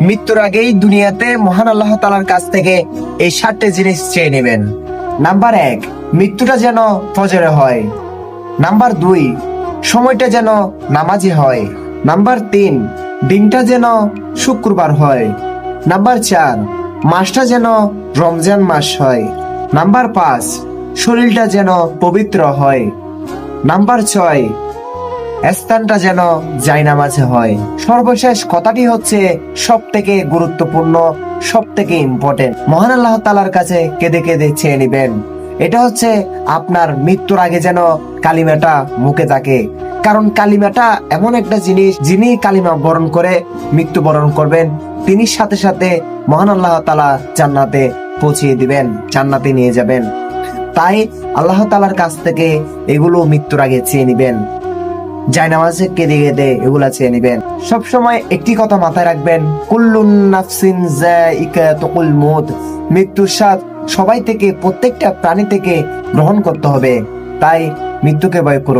মৃত্যুর আগেই দুনিয়াতে মহান আল্লাহ তাআলার কাছ থেকে এই 7টি জিনিস চেয়ে নেবেন। নাম্বার 1, মৃত্যুটা যেন ফজরে হয়। নাম্বার 2, সময়টা যেন নামাজি হয়। নাম্বার 3, দিনটা যেন শুক্রবার হয়। নাম্বার 4, মাসটা যেন রমজান মাস হয়। নাম্বার 5, শরীরটা যেন পবিত্র হয়। নাম্বার 6, স্থানটা যেন জায়নামাজে হয়। সর্বশেষ কথাটি হচ্ছে সব থেকে গুরুত্বপূর্ণ, সব থেকে ইম্পর্টেন্ট। মহান আল্লাহ তাআলার কাছে কেঁদে কেঁদে চেয়ে নিবেন। এটা হচ্ছে আপনার মৃত্যুর আগে যেন কালিমাটা মুখে থাকে। কারণ কালিমাটা এমন একটা জিনিস, যিনি কালিমা বরণ করে মৃত্যুবরণ করবেন, তিনি সাথে সাথে মহান আল্লাহ তাআলা জান্নাতে পৌঁছিয়ে দিবেন, জান্নাতে নিয়ে যাবেন। তাই আল্লাহ তাআলার কাছ থেকে এগুলো মৃত্যুর আগে চেয়ে নিবেন। জায়নামাজে কেঁদে কেঁদে এগুলা চেয়ে নিবেন। সবসময় একটি কথা মাথায় রাখবেন, কুল্লুন নাফসিন যায়িকাতুল মউত। মৃত্যুর স্বাদ সবাই থেকে, প্রত্যেকটা প্রাণী থেকে গ্রহণ করতে হবে। তাই মৃত্যুকে ভয় করুন।